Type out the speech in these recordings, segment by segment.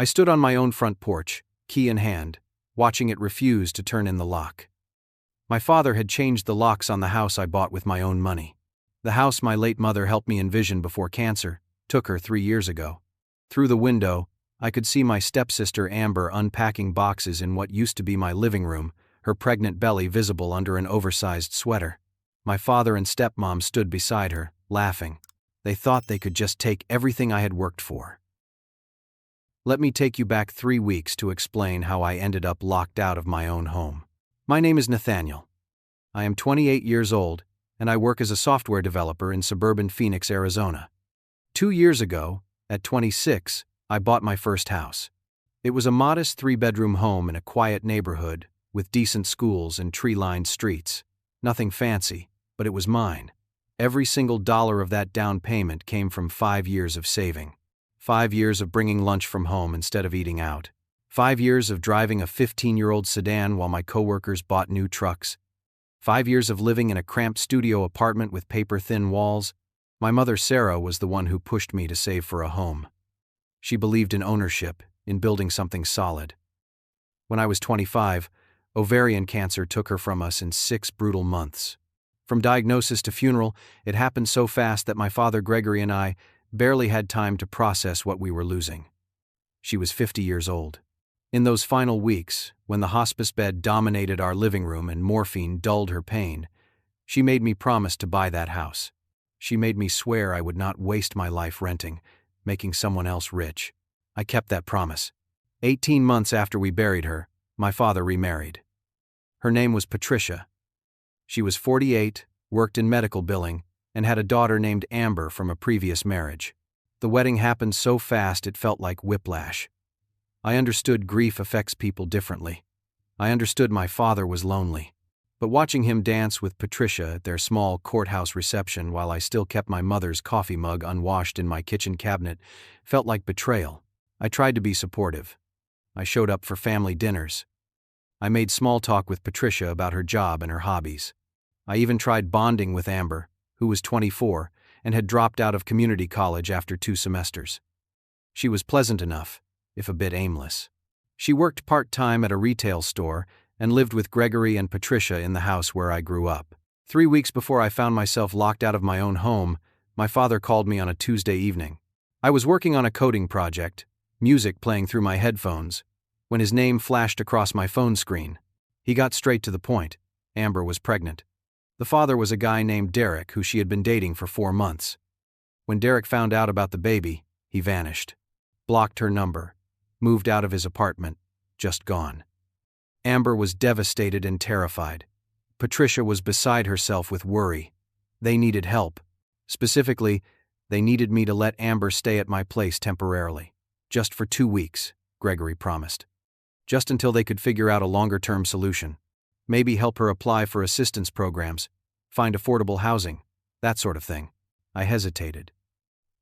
I stood on my own front porch, key in hand, watching it refuse to turn in the lock. My father had changed the locks on the house I bought with my own money. The house my late mother helped me envision before cancer took her 3 years ago. Through the window, I could see my stepsister Amber unpacking boxes in what used to be my living room, her pregnant belly visible under an oversized sweater. My father and stepmom stood beside her, laughing. They thought they could just take everything I had worked for. Let me take you back 3 weeks to explain how I ended up locked out of my own home. My name is Nathaniel. I am 28 years old, and I work as a software developer in suburban Phoenix, Arizona. 2 years ago, at 26, I bought my first house. It was a modest 3-bedroom home in a quiet neighborhood, with decent schools and tree-lined streets. Nothing fancy, but it was mine. Every single dollar of that down payment came from 5 years of saving. 5 years of bringing lunch from home instead of eating out. 5 years of driving a 15-year-old sedan while my coworkers bought new trucks. 5 years of living in a cramped studio apartment with paper-thin walls. My mother Sarah was the one who pushed me to save for a home. She believed in ownership, in building something solid. When I was 25, ovarian cancer took her from us in 6 brutal months. From diagnosis to funeral, it happened so fast that my father Gregory and I barely had time to process what we were losing. She was 50 years old. In those final weeks, when the hospice bed dominated our living room and morphine dulled her pain, she made me promise to buy that house. She made me swear I would not waste my life renting, making someone else rich. I kept that promise. 18 months after we buried her, my father remarried. Her name was Patricia. She was 48, worked in medical billing, and had a daughter named Amber from a previous marriage. The wedding happened so fast it felt like whiplash. I understood grief affects people differently. I understood my father was lonely. But watching him dance with Patricia at their small courthouse reception while I still kept my mother's coffee mug unwashed in my kitchen cabinet felt like betrayal. I tried to be supportive. I showed up for family dinners. I made small talk with Patricia about her job and her hobbies. I even tried bonding with Amber, who was 24 and had dropped out of community college after 2 semesters. She was pleasant enough, if a bit aimless. She worked part-time at a retail store and lived with Gregory and Patricia in the house where I grew up. 3 weeks before I found myself locked out of my own home, my father called me on a Tuesday evening. I was working on a coding project, music playing through my headphones, when his name flashed across my phone screen. He got straight to the point. Amber was pregnant. The father was a guy named Derek who she had been dating for 4 months. When Derek found out about the baby, he vanished. Blocked her number. Moved out of his apartment. Just gone. Amber was devastated and terrified. Patricia was beside herself with worry. They needed help. Specifically, they needed me to let Amber stay at my place temporarily. Just for 2 weeks, Gregory promised. Just until they could figure out a longer-term solution. Maybe help her apply for assistance programs, find affordable housing, that sort of thing. I hesitated.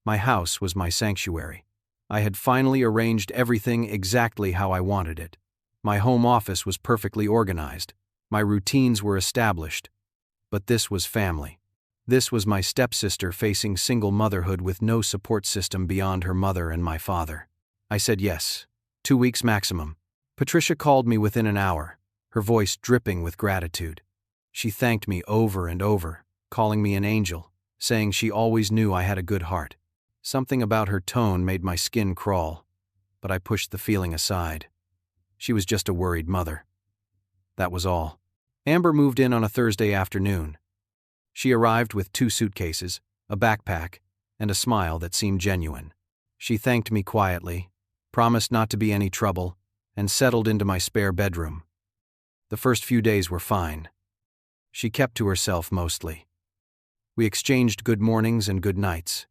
My house was my sanctuary. I had finally arranged everything exactly how I wanted it. My home office was perfectly organized. My routines were established. But this was family. This was my stepsister facing single motherhood with no support system beyond her mother and my father. I said yes. 2 weeks maximum. Patricia called me within an hour, her voice dripping with gratitude. She thanked me over and over, calling me an angel, saying she always knew I had a good heart. Something about her tone made my skin crawl, but I pushed the feeling aside. She was just a worried mother. That was all. Amber moved in on a Thursday afternoon. She arrived with 2 suitcases, a backpack, and a smile that seemed genuine. She thanked me quietly, promised not to be any trouble, and settled into my spare bedroom. The first few days were fine. She kept to herself mostly. We exchanged good mornings and good nights.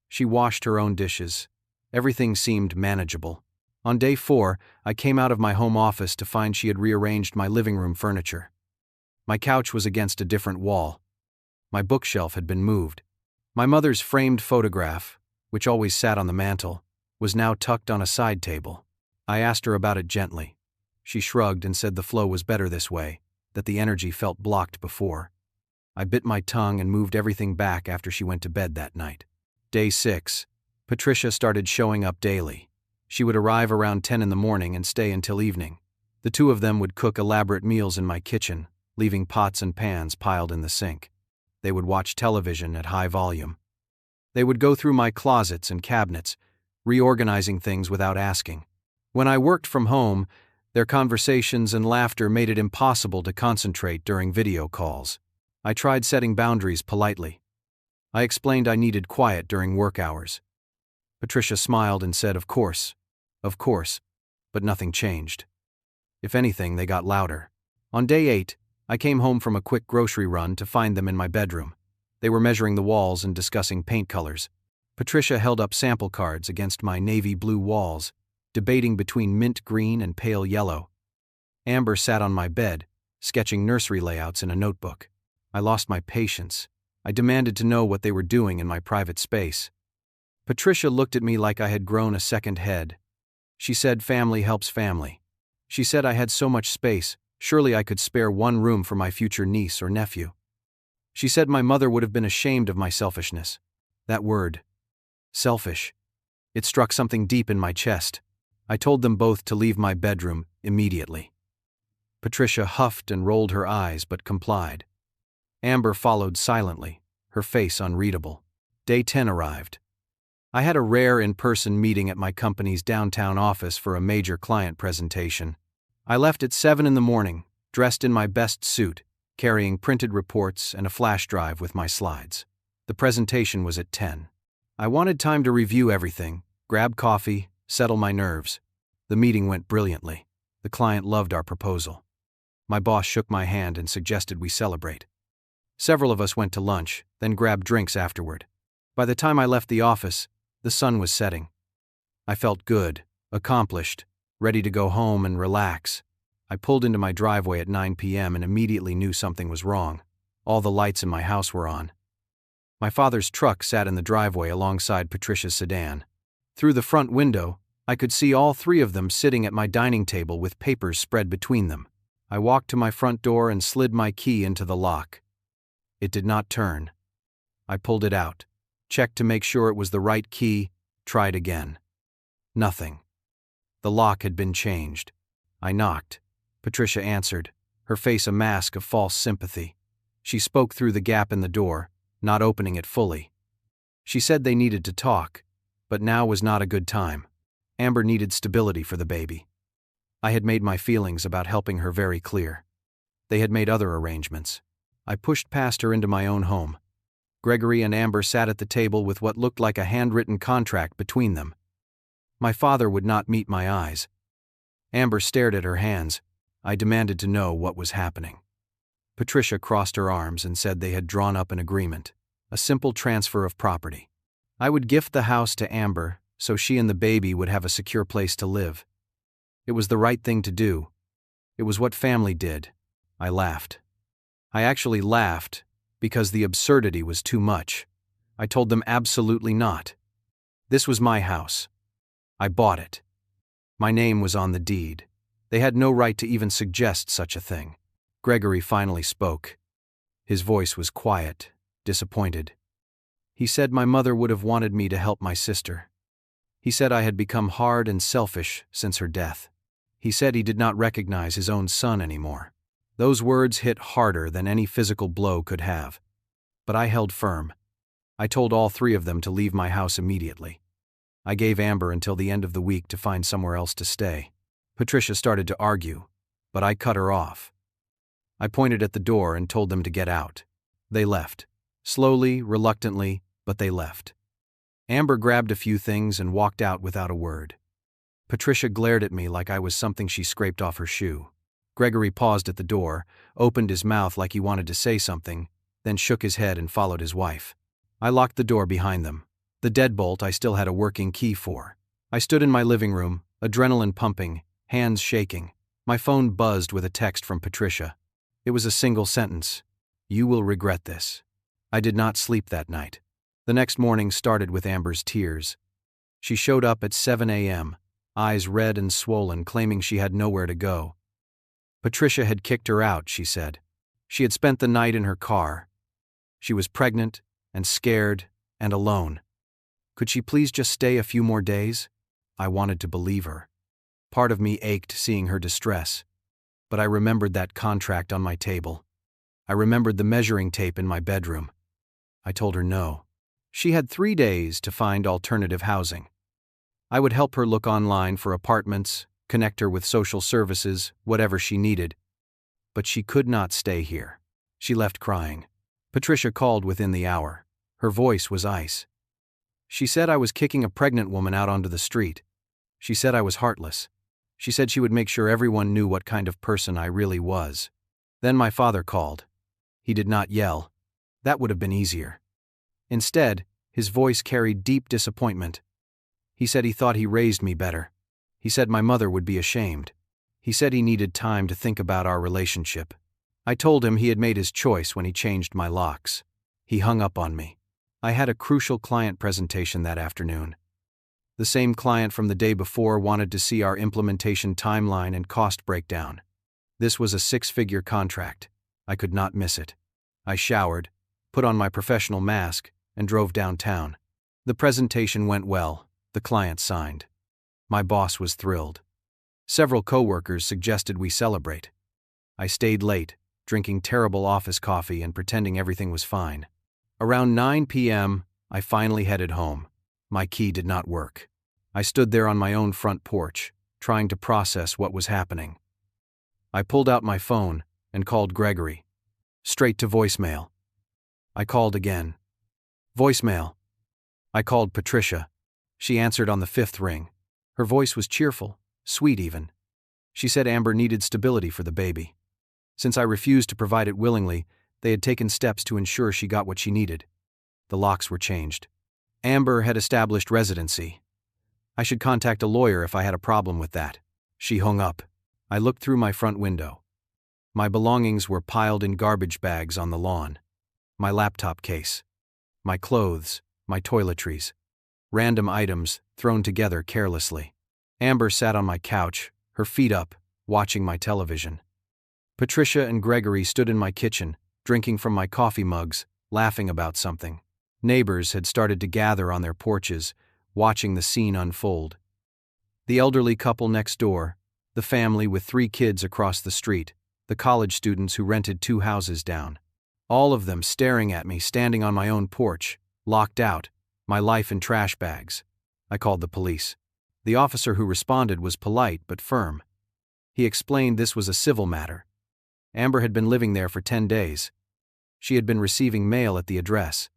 She washed her own dishes. Everything seemed manageable. On day 4, I came out of my home office to find she had rearranged my living room furniture. My couch was against a different wall. My bookshelf had been moved. My mother's framed photograph, which always sat on the mantel, was now tucked on a side table. I asked her about it gently. She shrugged and said the flow was better this way, that the energy felt blocked before. I bit my tongue and moved everything back after she went to bed that night. Day 6, Patricia started showing up daily. She would arrive around 10 in the morning and stay until evening. The two of them would cook elaborate meals in my kitchen, leaving pots and pans piled in the sink. They would watch television at high volume. They would go through my closets and cabinets, reorganizing things without asking. When I worked from home, their conversations and laughter made it impossible to concentrate during video calls. I tried setting boundaries politely. I explained I needed quiet during work hours. Patricia smiled and said, of course, but nothing changed. If anything, they got louder. On day 8, I came home from a quick grocery run to find them in my bedroom. They were measuring the walls and discussing paint colors. Patricia held up sample cards against my navy blue walls, debating between mint green and pale yellow. Amber sat on my bed, sketching nursery layouts in a notebook. I lost my patience. I demanded to know what they were doing in my private space. Patricia looked at me like I had grown a second head. She said family helps family. She said I had so much space, surely I could spare one room for my future niece or nephew. She said my mother would have been ashamed of my selfishness. That word, selfish, it struck something deep in my chest. I told them both to leave my bedroom immediately. Patricia huffed and rolled her eyes but complied. Amber followed silently, her face unreadable. Day 10 arrived. I had a rare in-person meeting at my company's downtown office for a major client presentation. I left at 7 in the morning, dressed in my best suit, carrying printed reports and a flash drive with my slides. The presentation was at 10. I wanted time to review everything, grab coffee, settle my nerves. The meeting went brilliantly. The client loved our proposal. My boss shook my hand and suggested we celebrate. Several of us went to lunch, then grabbed drinks afterward. By the time I left the office, the sun was setting. I felt good, accomplished, ready to go home and relax. I pulled into my driveway at 9 p.m. and immediately knew something was wrong. All the lights in my house were on. My father's truck sat in the driveway alongside Patricia's sedan. Through the front window, I could see all three of them sitting at my dining table with papers spread between them. I walked to my front door and slid my key into the lock. It did not turn. I pulled it out, checked to make sure it was the right key, tried again. Nothing. The lock had been changed. I knocked. Patricia answered, her face a mask of false sympathy. She spoke through the gap in the door, not opening it fully. She said they needed to talk, but now was not a good time. Amber needed stability for the baby. I had made my feelings about helping her very clear. They had made other arrangements. I pushed past her into my own home. Gregory and Amber sat at the table with what looked like a handwritten contract between them. My father would not meet my eyes. Amber stared at her hands. I demanded to know what was happening. Patricia crossed her arms and said they had drawn up an agreement, a simple transfer of property. I would gift the house to Amber so she and the baby would have a secure place to live. It was the right thing to do. It was what family did. I laughed. I actually laughed because the absurdity was too much. I told them absolutely not. This was my house. I bought it. My name was on the deed. They had no right to even suggest such a thing. Gregory finally spoke. His voice was quiet, disappointed. He said my mother would have wanted me to help my sister. He said I had become hard and selfish since her death. He said he did not recognize his own son anymore. Those words hit harder than any physical blow could have. But I held firm. I told all three of them to leave my house immediately. I gave Amber until the end of the week to find somewhere else to stay. Patricia started to argue, but I cut her off. I pointed at the door and told them to get out. They left. Slowly, reluctantly, but they left. Amber grabbed a few things and walked out without a word. Patricia glared at me like I was something she scraped off her shoe. Gregory paused at the door, opened his mouth like he wanted to say something, then shook his head and followed his wife. I locked the door behind them. The deadbolt I still had a working key for. I stood in my living room, adrenaline pumping, hands shaking. My phone buzzed with a text from Patricia. It was a single sentence. You will regret this. I did not sleep that night. The next morning started with Amber's tears. She showed up at 7 a.m., eyes red and swollen, claiming she had nowhere to go. Patricia had kicked her out, she said. She had spent the night in her car. She was pregnant and scared and alone. Could she please just stay a few more days? I wanted to believe her. Part of me ached seeing her distress. But I remembered that contract on my table. I remembered the measuring tape in my bedroom. I told her no. She had 3 days to find alternative housing. I would help her look online for apartments, connect her with social services, whatever she needed. But she could not stay here. She left crying. Patricia called within the hour. Her voice was ice. She said I was kicking a pregnant woman out onto the street. She said I was heartless. She said she would make sure everyone knew what kind of person I really was. Then my father called. He did not yell. That would have been easier. Instead, his voice carried deep disappointment. He said he thought he raised me better. He said my mother would be ashamed. He said he needed time to think about our relationship. I told him he had made his choice when he changed my locks. He hung up on me. I had a crucial client presentation that afternoon. The same client from the day before wanted to see our implementation timeline and cost breakdown. This was a 6-figure contract. I could not miss it. I showered, put on my professional mask, and drove downtown. The presentation went well. The client signed. My boss was thrilled. Several coworkers suggested we celebrate. I stayed late, drinking terrible office coffee and pretending everything was fine. Around 9 p.m., I finally headed home. My key did not work. I stood there on my own front porch, trying to process what was happening. I pulled out my phone and called Gregory. Straight to voicemail. I called again. Voicemail. I called Patricia. She answered on the 5th ring. Her voice was cheerful, sweet even. She said Amber needed stability for the baby. Since I refused to provide it willingly, they had taken steps to ensure she got what she needed. The locks were changed. Amber had established residency. I should contact a lawyer if I had a problem with that. She hung up. I looked through my front window. My belongings were piled in garbage bags on the lawn. My laptop case. My clothes, my toiletries. Random items thrown together carelessly. Amber sat on my couch, her feet up, watching my television. Patricia and Gregory stood in my kitchen, drinking from my coffee mugs, laughing about something. Neighbors had started to gather on their porches, watching the scene unfold. The elderly couple next door, the family with 3 kids across the street, the college students who rented 2 houses down. All of them staring at me standing on my own porch, locked out, my life in trash bags. I called the police. The officer who responded was polite but firm. He explained this was a civil matter. Amber had been living there for 10 days. She had been receiving mail at the address.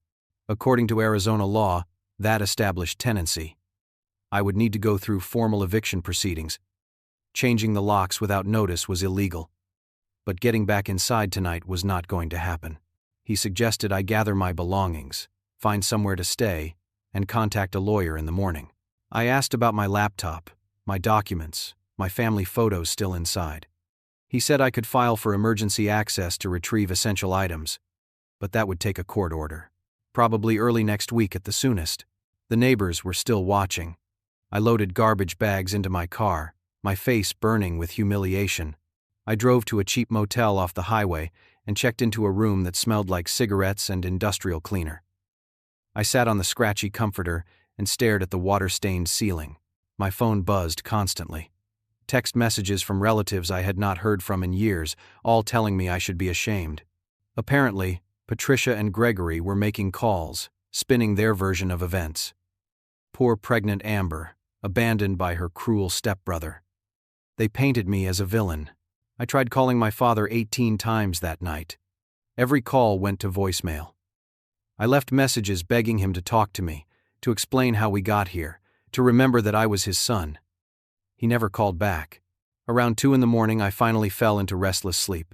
According to Arizona law, that established tenancy. I would need to go through formal eviction proceedings. Changing the locks without notice was illegal. But getting back inside tonight was not going to happen. He suggested I gather my belongings, find somewhere to stay, and contact a lawyer in the morning. I asked about my laptop, my documents, my family photos still inside. He said I could file for emergency access to retrieve essential items, but that would take a court order. Probably early next week at the soonest. The neighbors were still watching. I loaded garbage bags into my car, my face burning with humiliation. I drove to a cheap motel off the highway and checked into a room that smelled like cigarettes and industrial cleaner. I sat on the scratchy comforter and stared at the water-stained ceiling. My phone buzzed constantly. Text messages from relatives I had not heard from in years, all telling me I should be ashamed. Apparently, Patricia and Gregory were making calls, spinning their version of events. Poor pregnant Amber, abandoned by her cruel stepbrother. They painted me as a villain. I tried calling my father 18 times that night. Every call went to voicemail. I left messages begging him to talk to me, to explain how we got here, to remember that I was his son. He never called back. Around 2 a.m, I finally fell into restless sleep.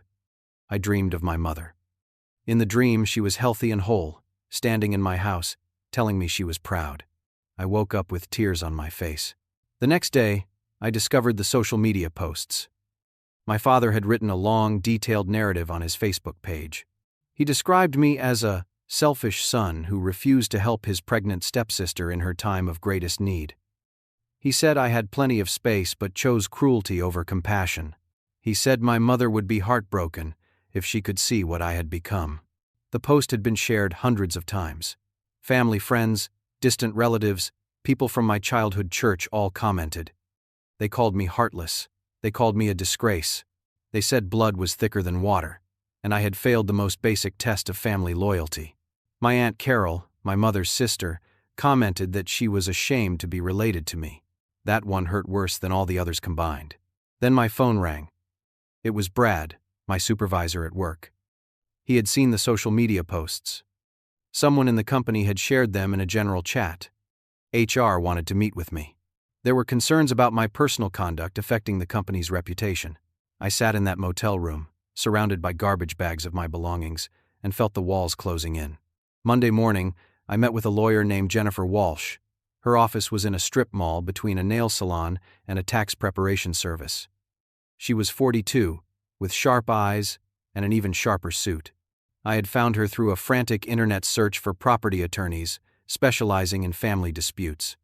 I dreamed of my mother. In the dream, she was healthy and whole, standing in my house, telling me she was proud. I woke up with tears on my face. The next day, I discovered the social media posts. My father had written a long, detailed narrative on his Facebook page. He described me as a selfish son who refused to help his pregnant stepsister in her time of greatest need. He said I had plenty of space but chose cruelty over compassion. He said my mother would be heartbroken if she could see what I had become. The post had been shared hundreds of times. Family, friends, distant relatives, People from my childhood church all commented. They called me heartless. They called me a disgrace. They said blood was thicker than water, and I had failed the most basic test of family loyalty. My Aunt Carol, my mother's sister, commented that she was ashamed to be related to me. That one hurt worse than all the others combined. Then my phone rang. It was Brad, my supervisor at work. He had seen the social media posts. Someone in the company had shared them in a general chat. HR wanted to meet with me. There were concerns about my personal conduct affecting the company's reputation. I sat in that motel room, surrounded by garbage bags of my belongings, and felt the walls closing in. Monday morning, I met with a lawyer named Jennifer Walsh. Her office was in a strip mall between a nail salon and a tax preparation service. She was 42, with sharp eyes and an even sharper suit. I had found her through a frantic internet search for property attorneys, specializing in family disputes.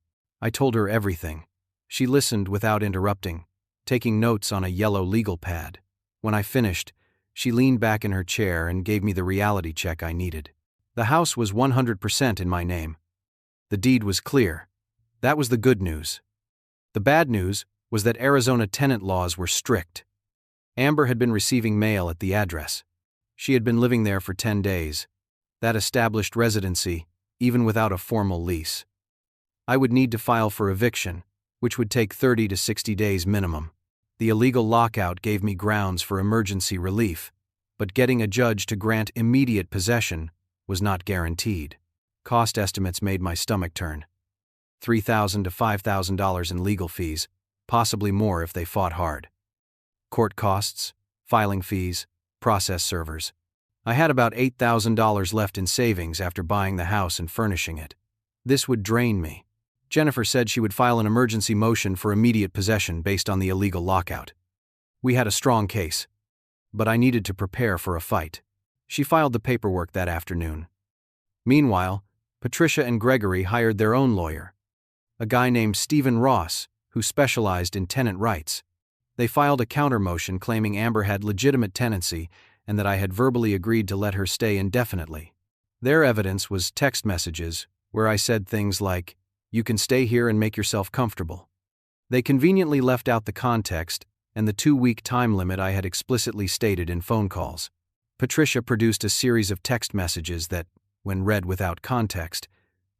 I told her everything. She listened without interrupting, taking notes on a yellow legal pad. When I finished, she leaned back in her chair and gave me the reality check I needed. The house was 100% in my name. The deed was clear. That was the good news. The bad news was that Arizona tenant laws were strict. Amber had been receiving mail at the address. She had been living there for 10 days. That established residency, even without a formal lease. I would need to file for eviction, which would take 30 to 60 days minimum. The illegal lockout gave me grounds for emergency relief, but getting a judge to grant immediate possession was not guaranteed. Cost estimates made my stomach turn. $3,000 to $5,000 in legal fees, possibly more if they fought hard. Court costs, filing fees, process servers. I had about $8,000 left in savings after buying the house and furnishing it. This would drain me. Jennifer said she would file an emergency motion for immediate possession based on the illegal lockout. We had a strong case, but I needed to prepare for a fight. She filed the paperwork that afternoon. Meanwhile, Patricia and Gregory hired their own lawyer, a guy named Stephen Ross, who specialized in tenant rights. They filed a counter motion claiming Amber had legitimate tenancy and that I had verbally agreed to let her stay indefinitely. Their evidence was text messages where I said things like, "You can stay here and make yourself comfortable." They conveniently left out the context and the 2-week time limit I had explicitly stated in phone calls. Patricia produced a series of text messages that, when read without context,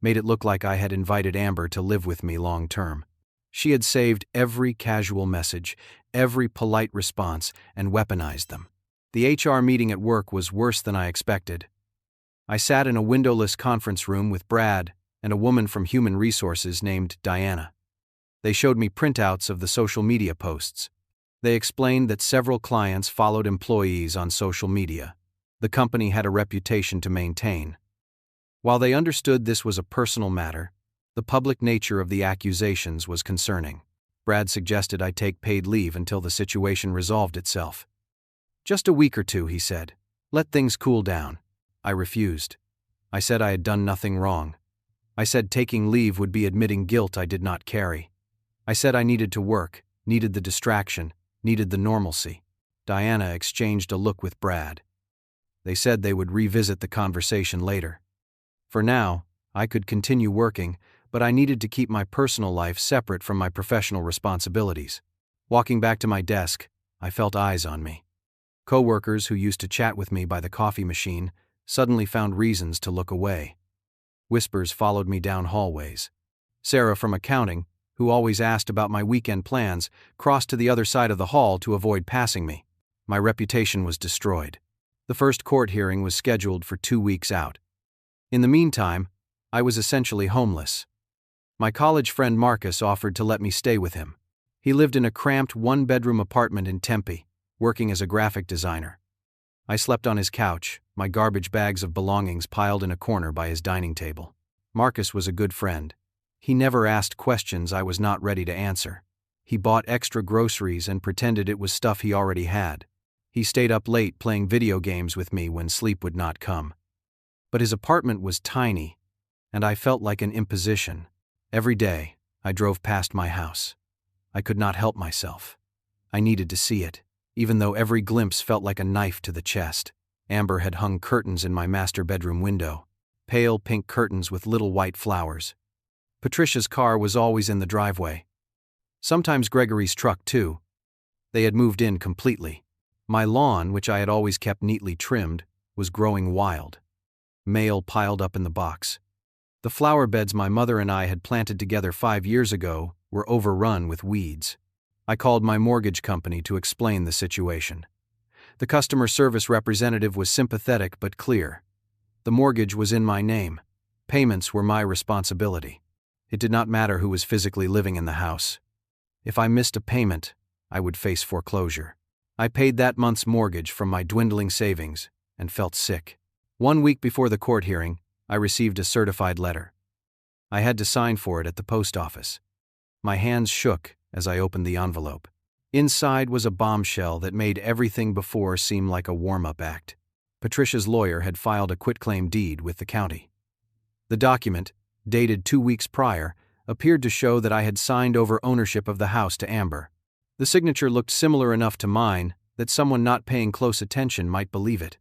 made it look like I had invited Amber to live with me long term. She had saved every casual message, every polite response, and weaponized them. The HR meeting at work was worse than I expected. I sat in a windowless conference room with Brad and a woman from Human Resources named Diana. They showed me printouts of the social media posts. They explained that several clients followed employees on social media. The company had a reputation to maintain. While they understood this was a personal matter, the public nature of the accusations was concerning. Brad suggested I take paid leave until the situation resolved itself. "Just a week or two," he said. "Let things cool down." I refused. I said I had done nothing wrong. I said taking leave would be admitting guilt I did not carry. I said I needed to work, needed the distraction, needed the normalcy. Diana exchanged a look with Brad. They said they would revisit the conversation later. For now, I could continue working, but I needed to keep my personal life separate from my professional responsibilities. Walking back to my desk, I felt eyes on me. Coworkers who used to chat with me by the coffee machine suddenly found reasons to look away. Whispers followed me down hallways. Sarah from accounting, who always asked about my weekend plans, crossed to the other side of the hall to avoid passing me. My reputation was destroyed. The first court hearing was scheduled for 2 weeks out. In the meantime, I was essentially homeless. My college friend Marcus offered to let me stay with him. He lived in a cramped 1-bedroom apartment in Tempe, working as a graphic designer. I slept on his couch, my garbage bags of belongings piled in a corner by his dining table. Marcus was a good friend. He never asked questions I was not ready to answer. He bought extra groceries and pretended it was stuff he already had. He stayed up late playing video games with me when sleep would not come. But his apartment was tiny, and I felt like an imposition. Every day, I drove past my house. I could not help myself. I needed to see it, even though every glimpse felt like a knife to the chest. Amber had hung curtains in my master bedroom window, pale pink curtains with little white flowers. Patricia's car was always in the driveway. Sometimes Gregory's truck, too. They had moved in completely. My lawn, which I had always kept neatly trimmed, was growing wild. Mail piled up in the box. The flower beds my mother and I had planted together 5 years ago were overrun with weeds. I called my mortgage company to explain the situation. The customer service representative was sympathetic but clear. The mortgage was in my name. Payments were my responsibility. It did not matter who was physically living in the house. If I missed a payment, I would face foreclosure. I paid that month's mortgage from my dwindling savings and felt sick. 1 week before the court hearing, I received a certified letter. I had to sign for it at the post office. My hands shook as I opened the envelope. Inside was a bombshell that made everything before seem like a warm-up act. Patricia's lawyer had filed a quitclaim deed with the county. The document, dated 2 weeks prior, appeared to show that I had signed over ownership of the house to Amber. The signature looked similar enough to mine that someone not paying close attention might believe it.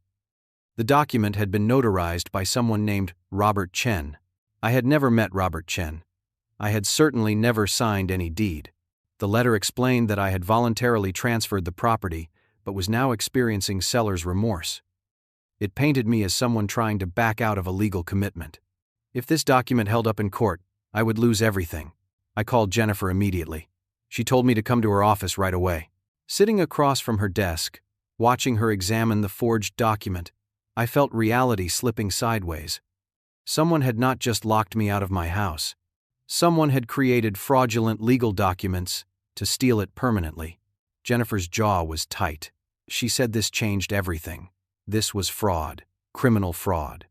The document had been notarized by someone named Robert Chen. I had never met Robert Chen. I had certainly never signed any deed. The letter explained that I had voluntarily transferred the property, but was now experiencing seller's remorse. It painted me as someone trying to back out of a legal commitment. If this document held up in court, I would lose everything. I called Jennifer immediately. She told me to come to her office right away. Sitting across from her desk, watching her examine the forged document, I felt reality slipping sideways. Someone had not just locked me out of my house. Someone had created fraudulent legal documents to steal it permanently. Jennifer's jaw was tight. She said this changed everything. This was fraud, criminal fraud.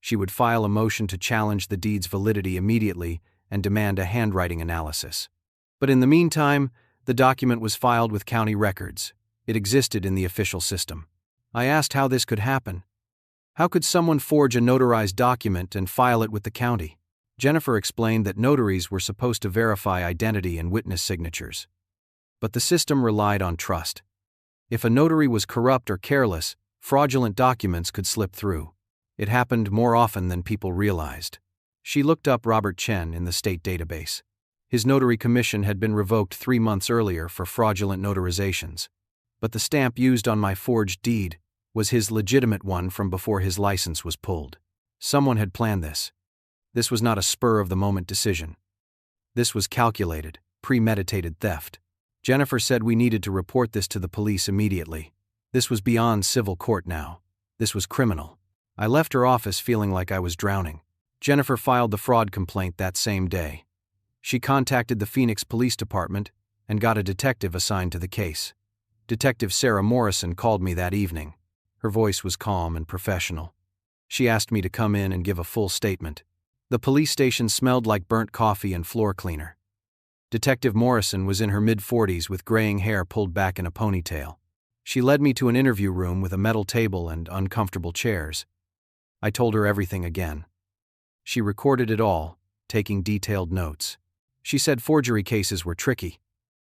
She would file a motion to challenge the deed's validity immediately and demand a handwriting analysis. But in the meantime, the document was filed with county records. It existed in the official system. I asked how this could happen. How could someone forge a notarized document and file it with the county? Jennifer explained that notaries were supposed to verify identity and witness signatures. But the system relied on trust. If a notary was corrupt or careless, fraudulent documents could slip through. It happened more often than people realized. She looked up Robert Chen in the state database. His notary commission had been revoked 3 months earlier for fraudulent notarizations. But the stamp used on my forged deed was his legitimate one from before his license was pulled. Someone had planned this. This was not a spur-of-the-moment decision. This was calculated, premeditated theft. Jennifer said we needed to report this to the police immediately. This was beyond civil court now. This was criminal. I left her office feeling like I was drowning. Jennifer filed the fraud complaint that same day. She contacted the Phoenix Police Department and got a detective assigned to the case. Detective Sarah Morrison called me that evening. Her voice was calm and professional. She asked me to come in and give a full statement. The police station smelled like burnt coffee and floor cleaner. Detective Morrison was in her mid-40s with graying hair pulled back in a ponytail. She led me to an interview room with a metal table and uncomfortable chairs. I told her everything again. She recorded it all, taking detailed notes. She said forgery cases were tricky.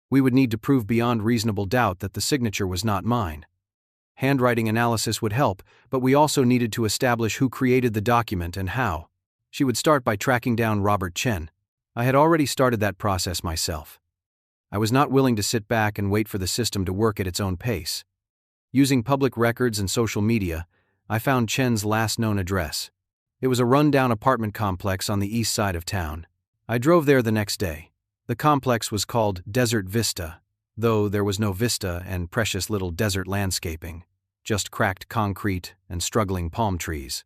We would need to prove beyond reasonable doubt that the signature was not mine. Handwriting analysis would help, but we also needed to establish who created the document and how. She would start by tracking down Robert Chen. I had already started that process myself. I was not willing to sit back and wait for the system to work at its own pace. Using public records and social media, I found Chen's last known address. It was a run-down apartment complex on the east side of town. I drove there the next day. The complex was called Desert Vista, though there was no vista and precious little desert landscaping, just cracked concrete and struggling palm trees.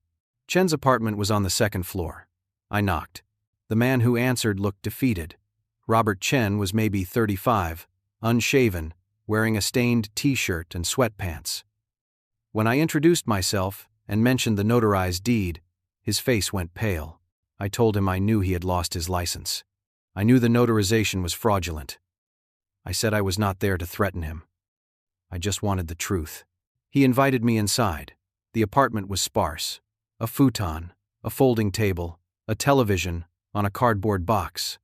Chen's apartment was on the 2nd floor. I knocked. The man who answered looked defeated. Robert Chen was maybe 35, unshaven, wearing a stained t-shirt and sweatpants. When I introduced myself and mentioned the notarized deed, his face went pale. I told him I knew he had lost his license. I knew the notarization was fraudulent. I said I was not there to threaten him. I just wanted the truth. He invited me inside. The apartment was sparse. A futon, a folding table, a television on a cardboard box.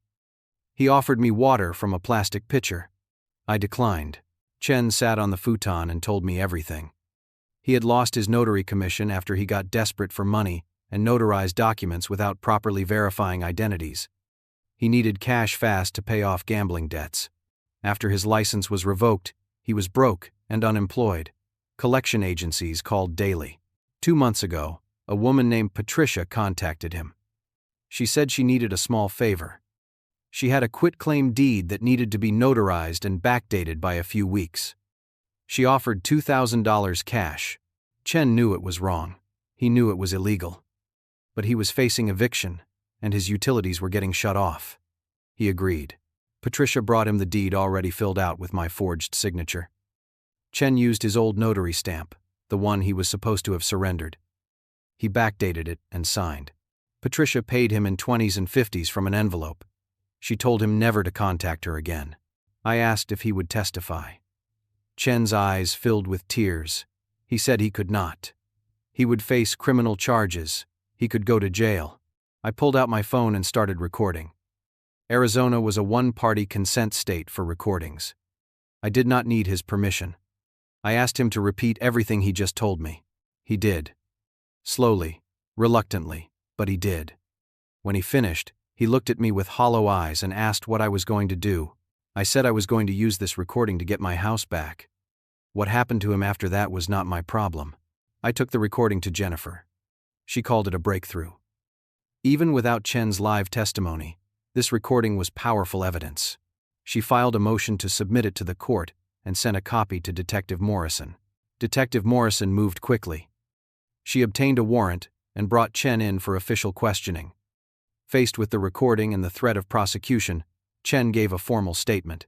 He offered me water from a plastic pitcher. I declined. Chen sat on the futon and told me everything. He had lost his notary commission after he got desperate for money and notarized documents without properly verifying identities. He needed cash fast to pay off gambling debts. After his license was revoked, he was broke and unemployed. Collection agencies called daily. 2 months ago, a woman named Patricia contacted him. She said she needed a small favor. She had a quitclaim deed that needed to be notarized and backdated by a few weeks. She offered $2,000 cash. Chen knew it was wrong. He knew it was illegal. But he was facing eviction, and his utilities were getting shut off. He agreed. Patricia brought him the deed already filled out with my forged signature. Chen used his old notary stamp, the one he was supposed to have surrendered. He backdated it and signed. Patricia paid him in 20s and 50s from an envelope. She told him never to contact her again. I asked if he would testify. Chen's eyes filled with tears. He said he could not. He would face criminal charges. He could go to jail. I pulled out my phone and started recording. Arizona was a one-party consent state for recordings. I did not need his permission. I asked him to repeat everything he just told me. He did. Slowly, reluctantly, but he did. When he finished, he looked at me with hollow eyes and asked what I was going to do. I said I was going to use this recording to get my house back. What happened to him after that was not my problem. I took the recording to Jennifer. She called it a breakthrough. Even without Chen's live testimony, this recording was powerful evidence. She filed a motion to submit it to the court and sent a copy to Detective Morrison. Detective Morrison moved quickly. She obtained a warrant and brought Chen in for official questioning. Faced with the recording and the threat of prosecution, Chen gave a formal statement.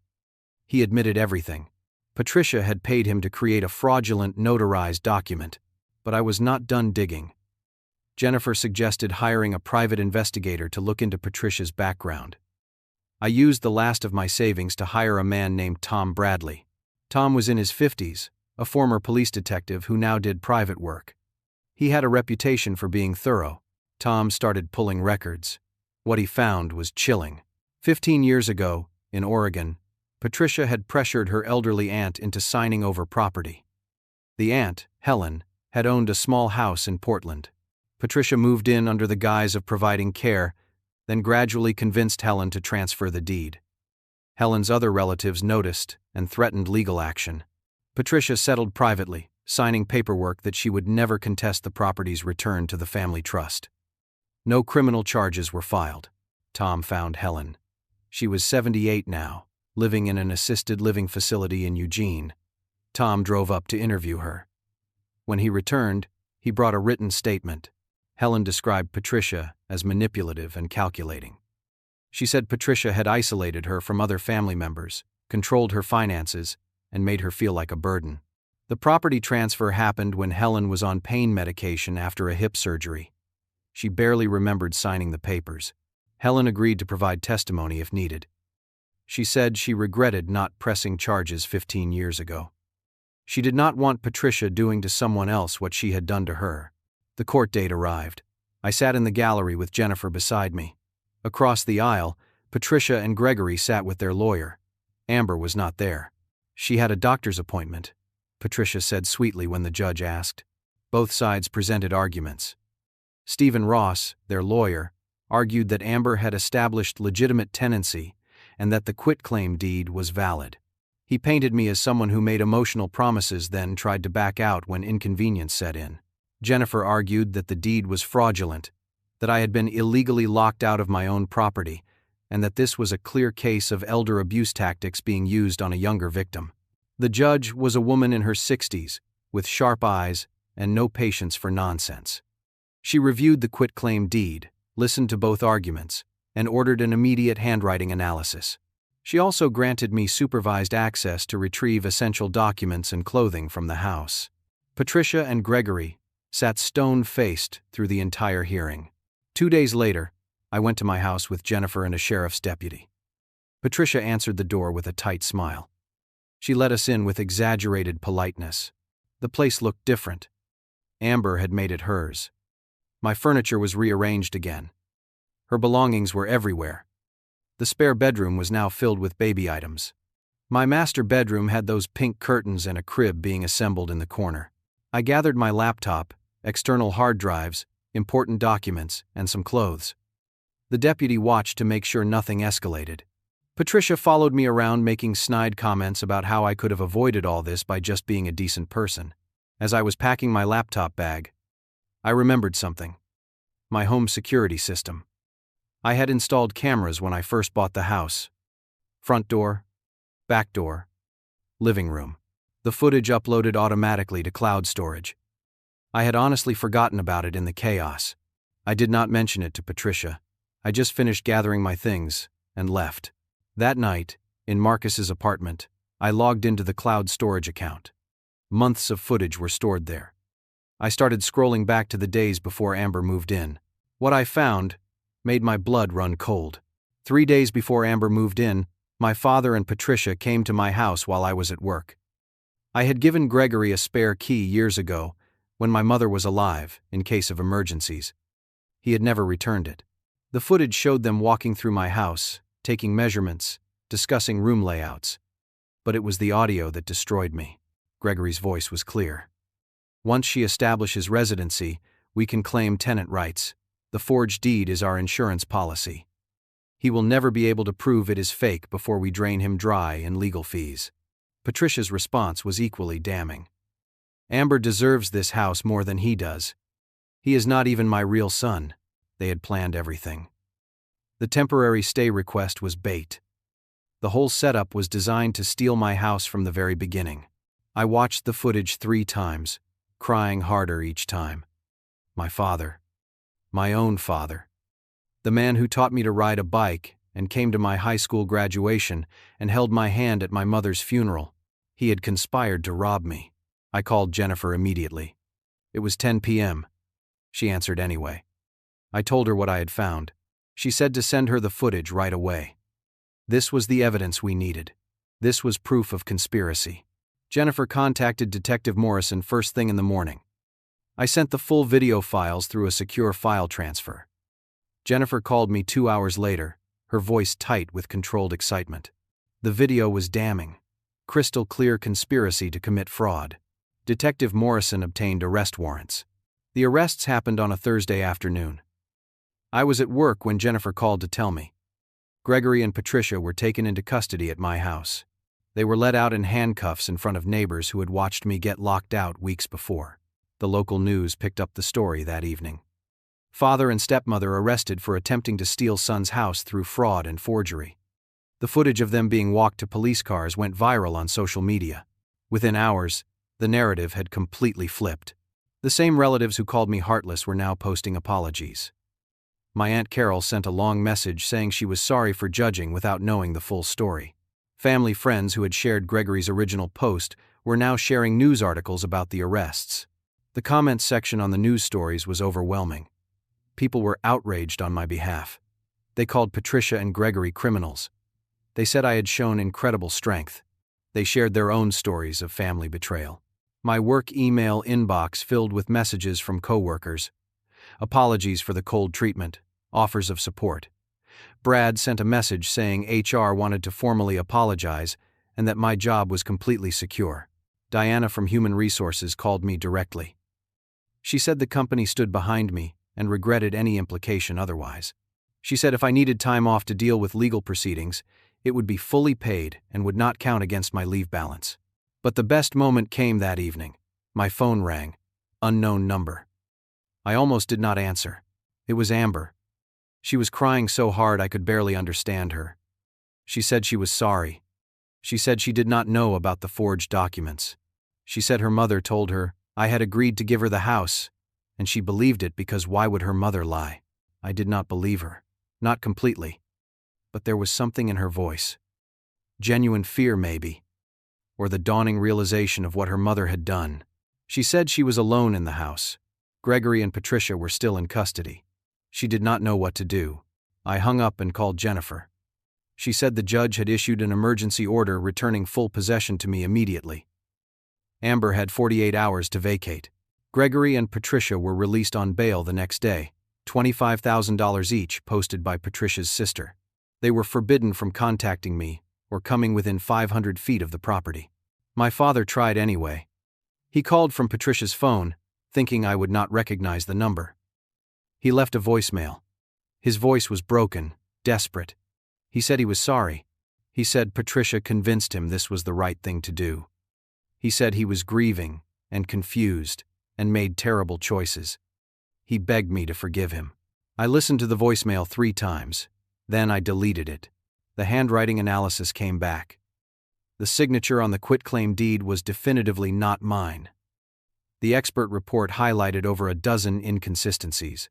He admitted everything. Patricia had paid him to create a fraudulent notarized document, but I was not done digging. Jennifer suggested hiring a private investigator to look into Patricia's background. I used the last of my savings to hire a man named Tom Bradley. Tom was in his 50s, a former police detective who now did private work. He had a reputation for being thorough. Tom started pulling records. What he found was chilling. 15 years ago, in Oregon, Patricia had pressured her elderly aunt into signing over property. The aunt, Helen, had owned a small house in Portland. Patricia moved in under the guise of providing care, then gradually convinced Helen to transfer the deed. Helen's other relatives noticed and threatened legal action. Patricia settled privately, signing paperwork that she would never contest the property's return to the family trust. No criminal charges were filed. Tom found Helen. She was 78 now, living in an assisted living facility in Eugene. Tom drove up to interview her. When he returned, he brought a written statement. Helen described Patricia as manipulative and calculating. She said Patricia had isolated her from other family members, controlled her finances, and made her feel like a burden. The property transfer happened when Helen was on pain medication after a hip surgery. She barely remembered signing the papers. Helen agreed to provide testimony if needed. She said she regretted not pressing charges 15 years ago. She did not want Patricia doing to someone else what she had done to her. The court date arrived. I sat in the gallery with Jennifer beside me. Across the aisle, Patricia and Gregory sat with their lawyer. Amber was not there. She had a doctor's appointment, Patricia said sweetly when the judge asked. Both sides presented arguments. Stephen Ross, their lawyer, argued that Amber had established legitimate tenancy and that the quitclaim deed was valid. He painted me as someone who made emotional promises then tried to back out when inconvenience set in. Jennifer argued that the deed was fraudulent, that I had been illegally locked out of my own property, and that this was a clear case of elder abuse tactics being used on a younger victim. The judge was a woman in her 60s, with sharp eyes and no patience for nonsense. She reviewed the quitclaim deed, listened to both arguments, and ordered an immediate handwriting analysis. She also granted me supervised access to retrieve essential documents and clothing from the house. Patricia and Gregory sat stone-faced through the entire hearing. 2 days later, I went to my house with Jennifer and a sheriff's deputy. Patricia answered the door with a tight smile. She let us in with exaggerated politeness. The place looked different. Amber had made it hers. My furniture was rearranged again. Her belongings were everywhere. The spare bedroom was now filled with baby items. My master bedroom had those pink curtains and a crib being assembled in the corner. I gathered my laptop, external hard drives, important documents, and some clothes. The deputy watched to make sure nothing escalated. Patricia followed me around making snide comments about how I could have avoided all this by just being a decent person. As I was packing my laptop bag, I remembered something. My home security system. I had installed cameras when I first bought the house. Front door, back door, living room. The footage uploaded automatically to cloud storage. I had honestly forgotten about it in the chaos. I did not mention it to Patricia. I just finished gathering my things and left. That night, in Marcus's apartment, I logged into the cloud storage account. Months of footage were stored there. I started scrolling back to the days before Amber moved in. What I found made my blood run cold. 3 days before Amber moved in, my father and Patricia came to my house while I was at work. I had given Gregory a spare key years ago, when my mother was alive, in case of emergencies. He had never returned it. The footage showed them walking through my house, taking measurements, discussing room layouts. But it was the audio that destroyed me. Gregory's voice was clear. Once she establishes residency, we can claim tenant rights. The forged deed is our insurance policy. He will never be able to prove it is fake before we drain him dry in legal fees. Patricia's response was equally damning. Amber deserves this house more than he does. He is not even my real son. They had planned everything. The temporary stay request was bait. The whole setup was designed to steal my house from the very beginning. I watched the footage 3 times, crying harder each time. My father. My own father. The man who taught me to ride a bike and came to my high school graduation and held my hand at my mother's funeral. He had conspired to rob me. I called Jennifer immediately. It was 10 p.m. She answered anyway. I told her what I had found. She said to send her the footage right away. This was the evidence we needed. This was proof of conspiracy. Jennifer contacted Detective Morrison first thing in the morning. I sent the full video files through a secure file transfer. Jennifer called me 2 hours later, her voice tight with controlled excitement. The video was damning. Crystal clear conspiracy to commit fraud. Detective Morrison obtained arrest warrants. The arrests happened on a Thursday afternoon. I was at work when Jennifer called to tell me. Gregory and Patricia were taken into custody at my house. They were let out in handcuffs in front of neighbors who had watched me get locked out weeks before. The local news picked up the story that evening. Father and stepmother arrested for attempting to steal son's house through fraud and forgery. The footage of them being walked to police cars went viral on social media. Within hours, the narrative had completely flipped. The same relatives who called me heartless were now posting apologies. My Aunt Carol sent a long message saying she was sorry for judging without knowing the full story. Family friends who had shared Gregory's original post were now sharing news articles about the arrests. The comments section on the news stories was overwhelming. People were outraged on my behalf. They called Patricia and Gregory criminals. They said I had shown incredible strength. They shared their own stories of family betrayal. My work email inbox filled with messages from coworkers. Apologies for the cold treatment, offers of support. Brad sent a message saying HR wanted to formally apologize and that my job was completely secure. Diana from Human Resources called me directly. She said the company stood behind me and regretted any implication otherwise. She said if I needed time off to deal with legal proceedings, it would be fully paid and would not count against my leave balance. But the best moment came that evening. My phone rang. Unknown number. I almost did not answer. It was Amber. She was crying so hard I could barely understand her. She said she was sorry. She said she did not know about the forged documents. She said her mother told her I had agreed to give her the house, and she believed it because why would her mother lie? I did not believe her. Not completely. But there was something in her voice. Genuine fear, maybe. Or the dawning realization of what her mother had done. She said she was alone in the house. Gregory and Patricia were still in custody. She did not know what to do. I hung up and called Jennifer. She said the judge had issued an emergency order returning full possession to me immediately. Amber had 48 hours to vacate. Gregory and Patricia were released on bail the next day, $25,000 each posted by Patricia's sister. They were forbidden from contacting me or coming within 500 feet of the property. My father tried anyway. He called from Patricia's phone, thinking I would not recognize the number. He left a voicemail. His voice was broken, desperate. He said he was sorry. He said Patricia convinced him this was the right thing to do. He said he was grieving and confused and made terrible choices. He begged me to forgive him. I listened to the voicemail 3 times. Then I deleted it. The handwriting analysis came back. The signature on the quitclaim deed was definitively not mine. The expert report highlighted over a dozen inconsistencies.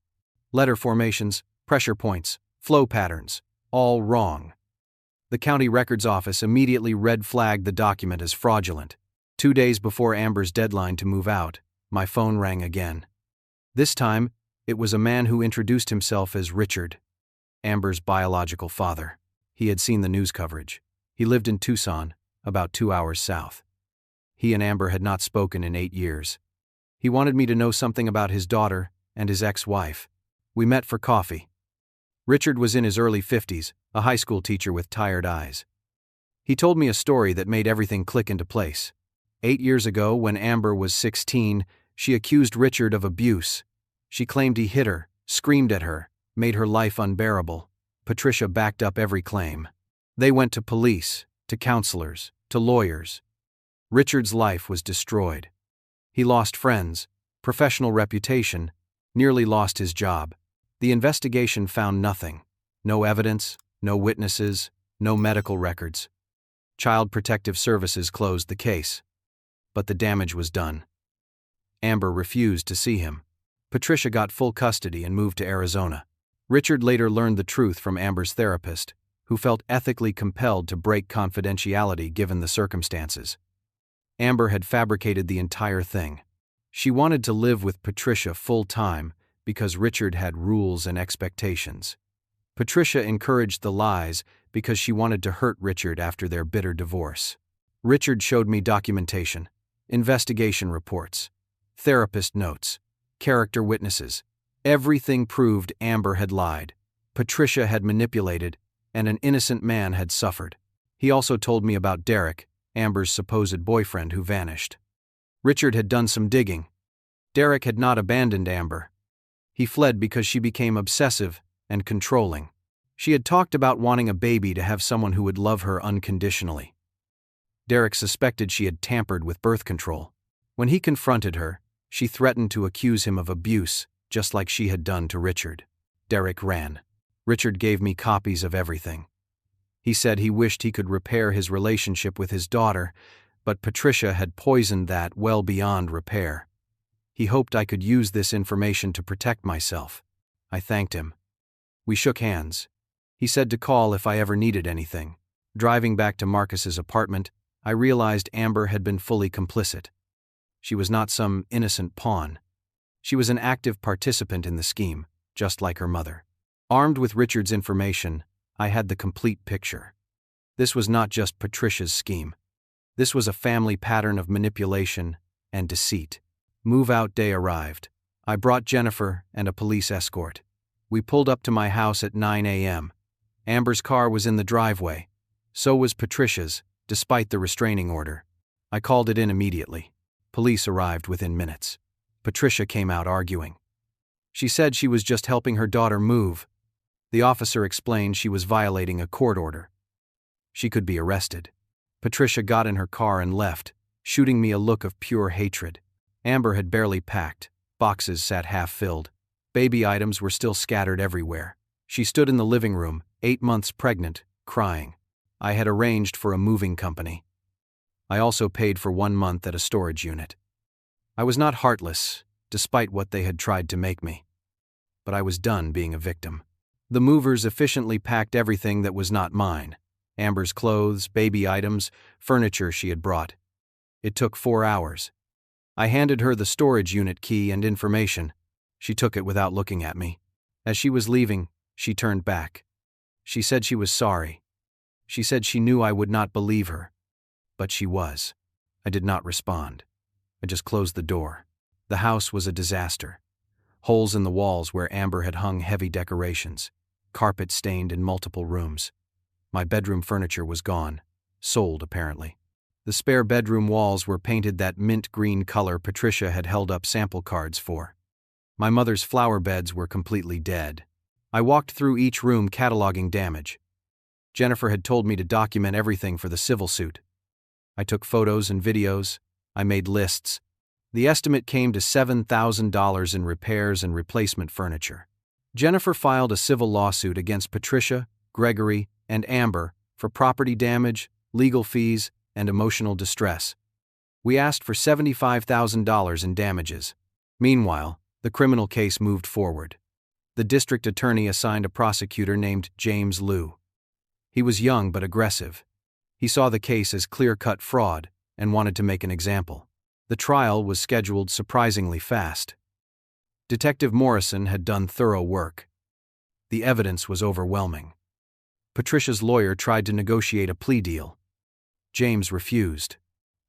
Letter formations, pressure points, flow patterns, all wrong. The county records office immediately red-flagged the document as fraudulent. 2 days before Amber's deadline to move out, my phone rang again. This time, it was a man who introduced himself as Richard, Amber's biological father. He had seen the news coverage. He lived in Tucson, about 2 hours south. He and Amber had not spoken in 8 years. He wanted me to know something about his daughter and his ex-wife. We met for coffee. Richard was in his early 50s, a high school teacher with tired eyes. He told me a story that made everything click into place. 8 years ago, when Amber was 16, she accused Richard of abuse. She claimed he hit her, screamed at her, made her life unbearable. Patricia backed up every claim. They went to police, to counselors, to lawyers. Richard's life was destroyed. He lost friends, professional reputation, nearly lost his job. The investigation found nothing. No evidence, no witnesses, no medical records. Child Protective Services closed the case. But the damage was done. Amber refused to see him. Patricia got full custody and moved to Arizona. Richard later learned the truth from Amber's therapist, who felt ethically compelled to break confidentiality given the circumstances. Amber had fabricated the entire thing. She wanted to live with Patricia full-time because Richard had rules and expectations. Patricia encouraged the lies because she wanted to hurt Richard after their bitter divorce. Richard showed me documentation, investigation reports, therapist notes, character witnesses. Everything proved Amber had lied, Patricia had manipulated, and an innocent man had suffered. He also told me about Derek, Amber's supposed boyfriend who vanished. Richard had done some digging. Derek had not abandoned Amber. He fled because she became obsessive and controlling. She had talked about wanting a baby to have someone who would love her unconditionally. Derek suspected she had tampered with birth control. When he confronted her, she threatened to accuse him of abuse, just like she had done to Richard. Derek ran. Richard gave me copies of everything. He said he wished he could repair his relationship with his daughter, but Patricia had poisoned that well beyond repair. He hoped I could use this information to protect myself. I thanked him. We shook hands. He said to call if I ever needed anything. Driving back to Marcus's apartment, I realized Amber had been fully complicit. She was not some innocent pawn. She was an active participant in the scheme, just like her mother. Armed with Richard's information, I had the complete picture. This was not just Patricia's scheme. This was a family pattern of manipulation and deceit. Move-out day arrived. I brought Jennifer and a police escort. We pulled up to my house at 9 a.m. Amber's car was in the driveway. So was Patricia's, despite the restraining order. I called it in immediately. Police arrived within minutes. Patricia came out arguing. She said she was just helping her daughter move. The officer explained she was violating a court order. She could be arrested. Patricia got in her car and left, shooting me a look of pure hatred. Amber had barely packed. Boxes sat half-filled. Baby items were still scattered everywhere. She stood in the living room, 8 months pregnant, crying. I had arranged for a moving company. I also paid for 1 month at a storage unit. I was not heartless, despite what they had tried to make me. But I was done being a victim. The movers efficiently packed everything that was not mine. Amber's clothes, baby items, furniture she had brought. It took 4 hours. I handed her the storage unit key and information. She took it without looking at me. As she was leaving, she turned back. She said she was sorry. She said she knew I would not believe her. But she was. I did not respond. I just closed the door. The house was a disaster. Holes in the walls where Amber had hung heavy decorations. Carpet stained in multiple rooms. My bedroom furniture was gone. Sold, apparently. The spare bedroom walls were painted that mint green color Patricia had held up sample cards for. My mother's flower beds were completely dead. I walked through each room cataloging damage. Jennifer had told me to document everything for the civil suit. I took photos and videos. I made lists. The estimate came to $7,000 in repairs and replacement furniture. Jennifer filed a civil lawsuit against Patricia, Gregory, and Amber for property damage, legal fees, and emotional distress. We asked for $75,000 in damages. Meanwhile, the criminal case moved forward. The district attorney assigned a prosecutor named James Liu. He was young but aggressive. He saw the case as clear-cut fraud and wanted to make an example. The trial was scheduled surprisingly fast. Detective Morrison had done thorough work. The evidence was overwhelming. Patricia's lawyer tried to negotiate a plea deal. James refused.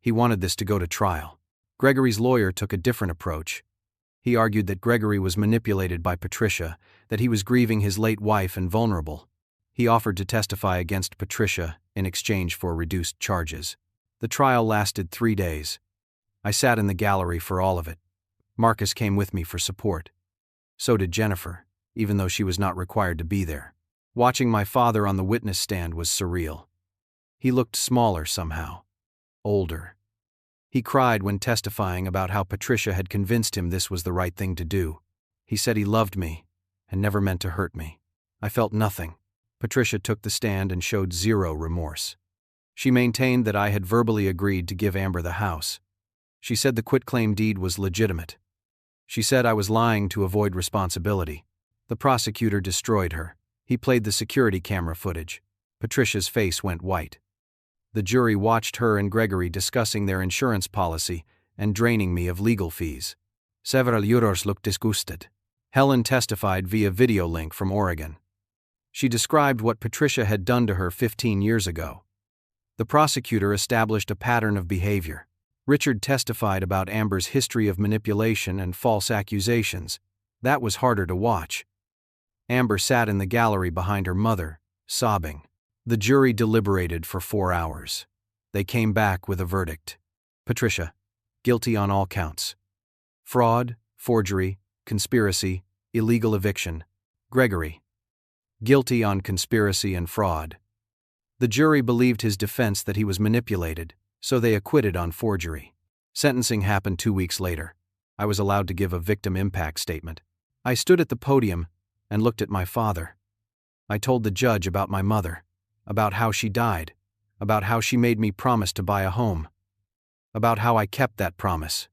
He wanted this to go to trial. Gregory's lawyer took a different approach. He argued that Gregory was manipulated by Patricia, that he was grieving his late wife and vulnerable. He offered to testify against Patricia in exchange for reduced charges. The trial lasted 3 days. I sat in the gallery for all of it. Marcus came with me for support. So did Jennifer, even though she was not required to be there. Watching my father on the witness stand was surreal. He looked smaller somehow. Older. He cried when testifying about how Patricia had convinced him this was the right thing to do. He said he loved me and never meant to hurt me. I felt nothing. Patricia took the stand and showed zero remorse. She maintained that I had verbally agreed to give Amber the house. She said the quitclaim deed was legitimate. She said I was lying to avoid responsibility. The prosecutor destroyed her. He played the security camera footage. Patricia's face went white. The jury watched her and Gregory discussing their insurance policy and draining me of legal fees. Several jurors looked disgusted. Helen testified via video link from Oregon. She described what Patricia had done to her 15 years ago. The prosecutor established a pattern of behavior. Richard testified about Amber's history of manipulation and false accusations. That was harder to watch. Amber sat in the gallery behind her mother, sobbing. The jury deliberated for 4 hours. They came back with a verdict. Patricia, guilty on all counts. Fraud, forgery, conspiracy, illegal eviction. Gregory, guilty on conspiracy and fraud. The jury believed his defense that he was manipulated, so they acquitted on forgery. Sentencing happened 2 weeks later. I was allowed to give a victim impact statement. I stood at the podium and looked at my father. I told the judge about my mother, about how she died, about how she made me promise to buy a home, about how I kept that promise.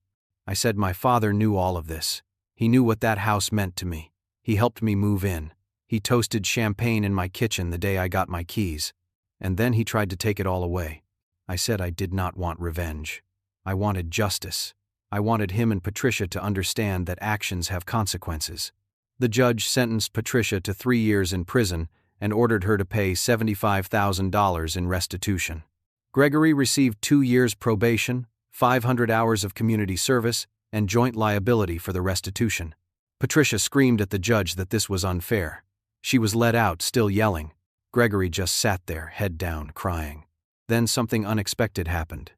I said my father knew all of this. He knew what that house meant to me. He helped me move in. He toasted champagne in my kitchen the day I got my keys. And then he tried to take it all away. I said I did not want revenge. I wanted justice. I wanted him and Patricia to understand that actions have consequences. The judge sentenced Patricia to 3 years in prison and ordered her to pay $75,000 in restitution. Gregory received 2 years probation, 500 hours of community service, and joint liability for the restitution. Patricia screamed at the judge that this was unfair. She was let out, still yelling. Gregory just sat there, head down, crying. Then something unexpected happened.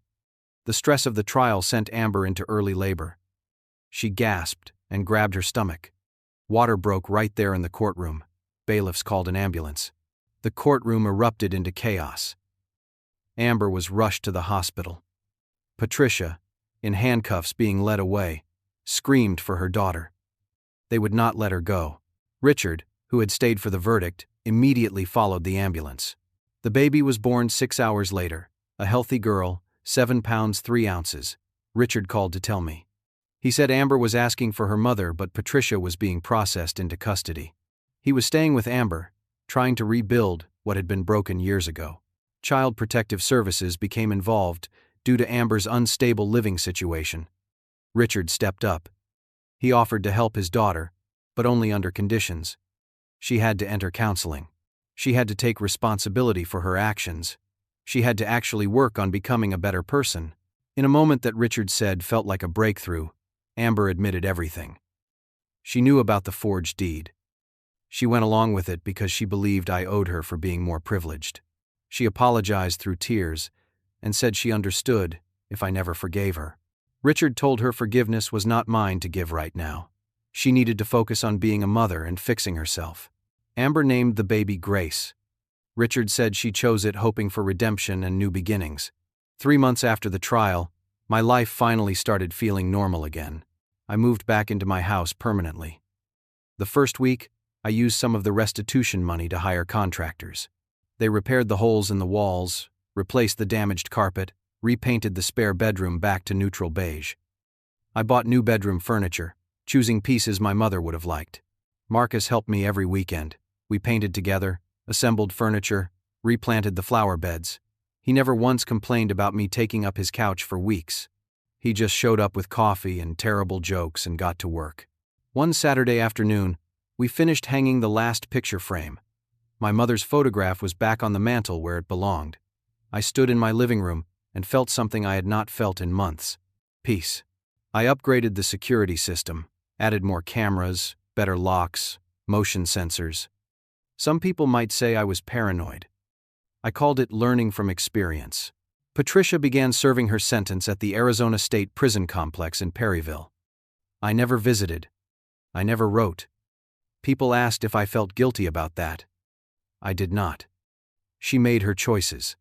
The stress of the trial sent Amber into early labor. She gasped and grabbed her stomach. Water broke right there in the courtroom. Bailiffs called an ambulance. The courtroom erupted into chaos. Amber was rushed to the hospital. Patricia, in handcuffs being led away, screamed for her daughter. They would not let her go. Richard, who had stayed for the verdict, immediately followed the ambulance. The baby was born 6 hours later, a healthy girl, 7 pounds 3 ounces. Richard called to tell me. He said Amber was asking for her mother, but Patricia was being processed into custody. He was staying with Amber, trying to rebuild what had been broken years ago. Child Protective Services became involved due to Amber's unstable living situation. Richard stepped up. He offered to help his daughter, but only under conditions. She had to enter counseling. She had to take responsibility for her actions. She had to actually work on becoming a better person. In a moment that Richard said felt like a breakthrough, Amber admitted everything. She knew about the forged deed. She went along with it because she believed I owed her for being more privileged. She apologized through tears and said she understood if I never forgave her. Richard told her forgiveness was not mine to give right now. She needed to focus on being a mother and fixing herself. Amber named the baby Grace. Richard said she chose it hoping for redemption and new beginnings. 3 months after the trial, my life finally started feeling normal again. I moved back into my house permanently. The first week, I used some of the restitution money to hire contractors. They repaired the holes in the walls, replaced the damaged carpet, repainted the spare bedroom back to neutral beige. I bought new bedroom furniture, choosing pieces my mother would have liked. Marcus helped me every weekend. We painted together, assembled furniture, replanted the flower beds. He never once complained about me taking up his couch for weeks. He just showed up with coffee and terrible jokes and got to work. One Saturday afternoon, we finished hanging the last picture frame. My mother's photograph was back on the mantel where it belonged. I stood in my living room and felt something I had not felt in months: peace. I upgraded the security system, added more cameras, better locks, motion sensors. Some people might say I was paranoid. I called it learning from experience. Patricia began serving her sentence at the Arizona State Prison Complex in Perryville. I never visited. I never wrote. People asked if I felt guilty about that. I did not. She made her choices.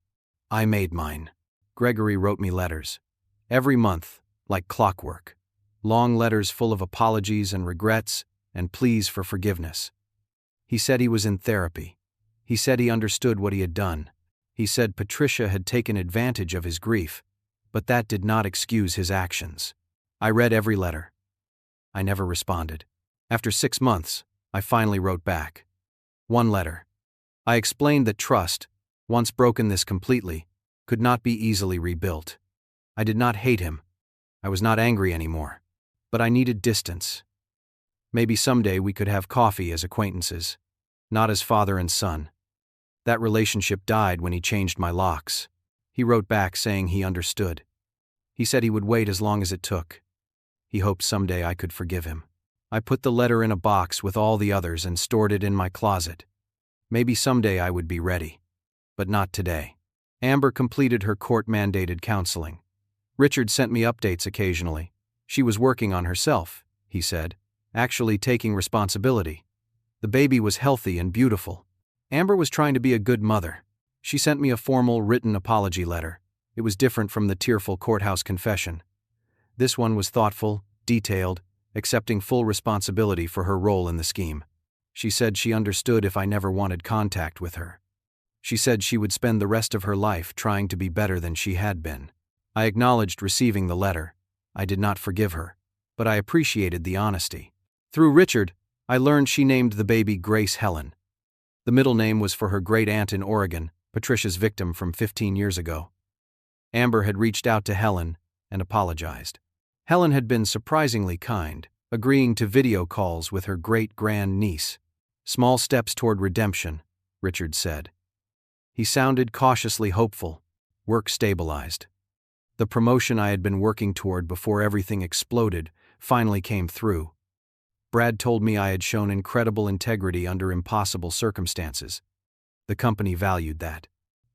I made mine. Gregory wrote me letters. Every month, like clockwork. Long letters full of apologies and regrets and pleas for forgiveness. He said he was in therapy. He said he understood what he had done. He said Patricia had taken advantage of his grief, but that did not excuse his actions. I read every letter. I never responded. After 6 months, I finally wrote back. One letter. I explained that trust, once broken this completely, could not be easily rebuilt. I did not hate him. I was not angry anymore. But I needed distance. Maybe someday we could have coffee as acquaintances, not as father and son. That relationship died when he changed my locks. He wrote back saying he understood. He said he would wait as long as it took. He hoped someday I could forgive him. I put the letter in a box with all the others and stored it in my closet. Maybe someday I would be ready. But not today. Amber completed her court-mandated counseling. Richard sent me updates occasionally. She was working on herself, he said, actually taking responsibility. The baby was healthy and beautiful. Amber was trying to be a good mother. She sent me a formal written apology letter. It was different from the tearful courthouse confession. This one was thoughtful, detailed, accepting full responsibility for her role in the scheme. She said she understood if I never wanted contact with her. She said she would spend the rest of her life trying to be better than she had been. I acknowledged receiving the letter. I did not forgive her, but I appreciated the honesty. Through Richard, I learned she named the baby Grace Helen. The middle name was for her great-aunt in Oregon, Patricia's victim from 15 years ago. Amber had reached out to Helen and apologized. Helen had been surprisingly kind, agreeing to video calls with her great-grand-niece. Small steps toward redemption, Richard said. He sounded cautiously hopeful. Work stabilized. The promotion I had been working toward before everything exploded finally came through. Brad told me I had shown incredible integrity under impossible circumstances. The company valued that.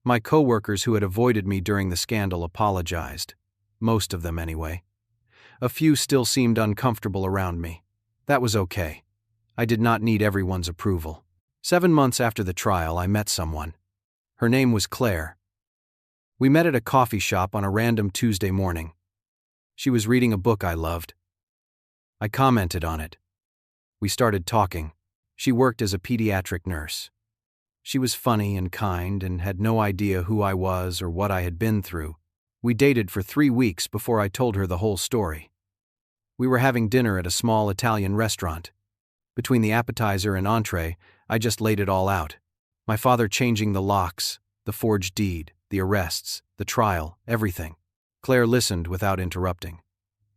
My coworkers who had avoided me during the scandal apologized. Most of them anyway. A few still seemed uncomfortable around me. That was okay. I did not need everyone's approval. 7 months after the trial, I met someone. Her name was Claire. We met at a coffee shop on a random Tuesday morning. She was reading a book I loved. I commented on it. We started talking. She worked as a pediatric nurse. She was funny and kind and had no idea who I was or what I had been through. We dated for 3 weeks before I told her the whole story. We were having dinner at a small Italian restaurant. Between the appetizer and entree, I just laid it all out. My father changing the locks, the forged deed, the arrests, the trial, everything. Claire listened without interrupting.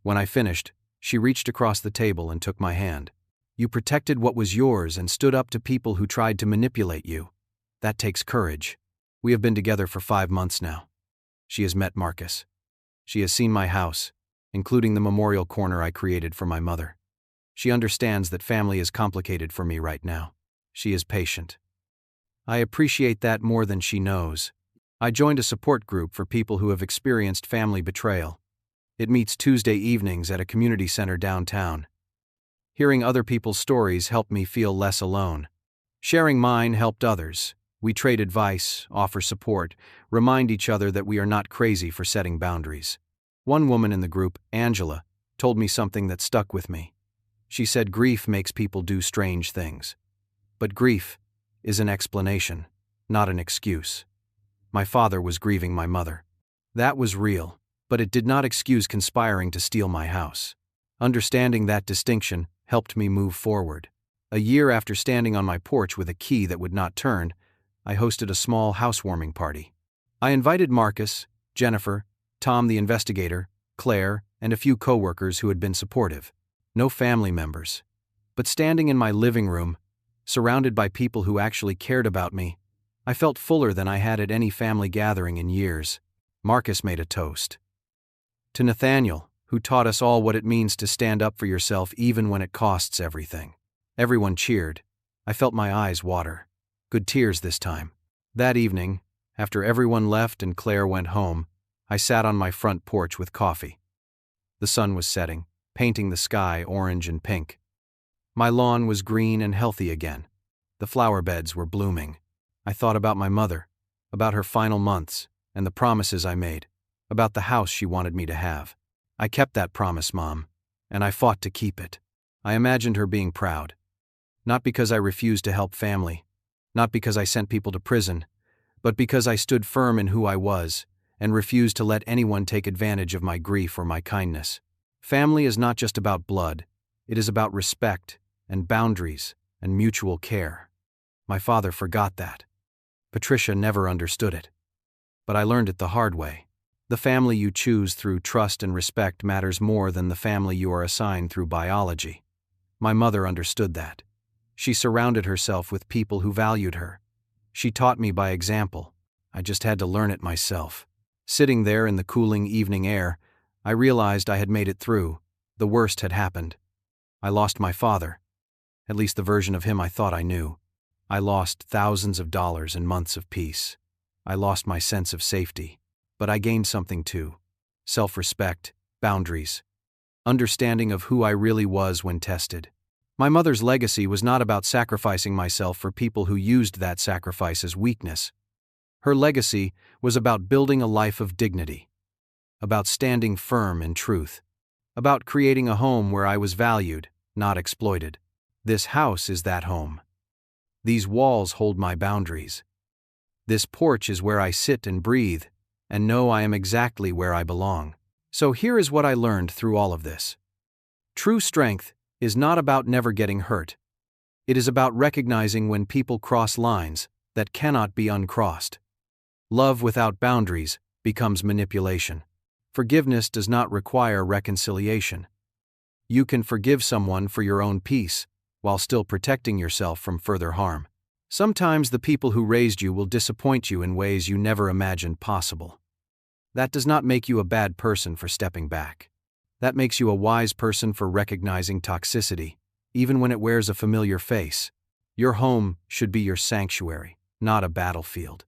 When I finished, she reached across the table and took my hand. You protected what was yours and stood up to people who tried to manipulate you. That takes courage. We have been together for 5 months now. She has met Marcus. She has seen my house, including the memorial corner I created for my mother. She understands that family is complicated for me right now. She is patient. I appreciate that more than she knows. I joined a support group for people who have experienced family betrayal. It meets Tuesday evenings at a community center downtown. Hearing other people's stories helped me feel less alone. Sharing mine helped others. We trade advice, offer support, remind each other that we are not crazy for setting boundaries. One woman in the group, Angela, told me something that stuck with me. She said grief makes people do strange things. But grief is an explanation, not an excuse. My father was grieving my mother. That was real, but it did not excuse conspiring to steal my house. Understanding that distinction helped me move forward. A year after standing on my porch with a key that would not turn, I hosted a small housewarming party. I invited Marcus, Jennifer, Tom the investigator, Claire, and a few coworkers who had been supportive. No family members. But standing in my living room, surrounded by people who actually cared about me, I felt fuller than I had at any family gathering in years. Marcus made a toast. To Nathaniel, who taught us all what it means to stand up for yourself even when it costs everything. Everyone cheered. I felt my eyes water. Good tears this time. That evening, after everyone left and Claire went home, I sat on my front porch with coffee. The sun was setting, painting the sky orange and pink. My lawn was green and healthy again. The flower beds were blooming. I thought about my mother, about her final months, and the promises I made, about the house she wanted me to have. I kept that promise, Mom, and I fought to keep it. I imagined her being proud. Not because I refused to help family, not because I sent people to prison, but because I stood firm in who I was and refused to let anyone take advantage of my grief or my kindness. Family is not just about blood, it is about respect and boundaries and mutual care. My father forgot that. Patricia never understood it. But I learned it the hard way. The family you choose through trust and respect matters more than the family you are assigned through biology. My mother understood that. She surrounded herself with people who valued her. She taught me by example. I just had to learn it myself. Sitting there in the cooling evening air, I realized I had made it through. The worst had happened. I lost my father. At least the version of him I thought I knew. I lost thousands of dollars and months of peace. I lost my sense of safety. But I gained something too. Self-respect, boundaries, understanding of who I really was when tested. My mother's legacy was not about sacrificing myself for people who used that sacrifice as weakness. Her legacy was about building a life of dignity, about standing firm in truth, about creating a home where I was valued, not exploited. This house is that home. These walls hold my boundaries. This porch is where I sit and breathe, and know I am exactly where I belong. So here is what I learned through all of this. True strength is not about never getting hurt. It is about recognizing when people cross lines that cannot be uncrossed. Love without boundaries becomes manipulation. Forgiveness does not require reconciliation. You can forgive someone for your own peace, while still protecting yourself from further harm. Sometimes the people who raised you will disappoint you in ways you never imagined possible. That does not make you a bad person for stepping back. That makes you a wise person for recognizing toxicity, even when it wears a familiar face. Your home should be your sanctuary, not a battlefield.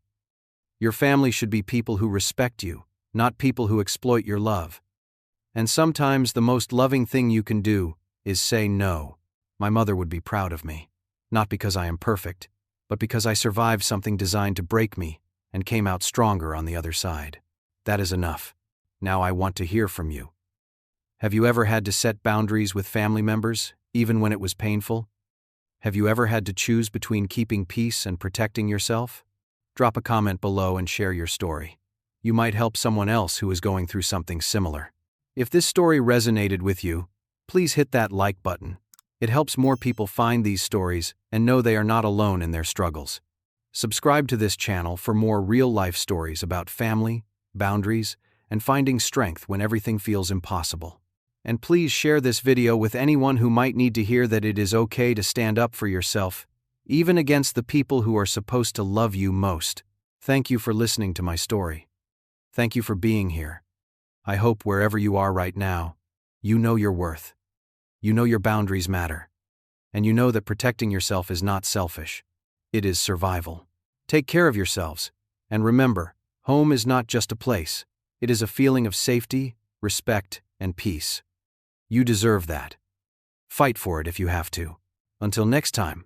Your family should be people who respect you, not people who exploit your love. And sometimes the most loving thing you can do is say no. My mother would be proud of me, not because I am perfect, but because I survived something designed to break me and came out stronger on the other side. That is enough. Now I want to hear from you. Have you ever had to set boundaries with family members, even when it was painful? Have you ever had to choose between keeping peace and protecting yourself? Drop a comment below and share your story. You might help someone else who is going through something similar. If this story resonated with you, please hit that like button. It helps more people find these stories and know they are not alone in their struggles. Subscribe to this channel for more real-life stories about family, boundaries, and finding strength when everything feels impossible. And please share this video with anyone who might need to hear that it is okay to stand up for yourself, even against the people who are supposed to love you most. Thank you for listening to my story. Thank you for being here. I hope wherever you are right now, you know your worth. You know your boundaries matter. And you know that protecting yourself is not selfish. It is survival. Take care of yourselves. And remember, home is not just a place. It is a feeling of safety, respect, and peace. You deserve that. Fight for it if you have to. Until next time.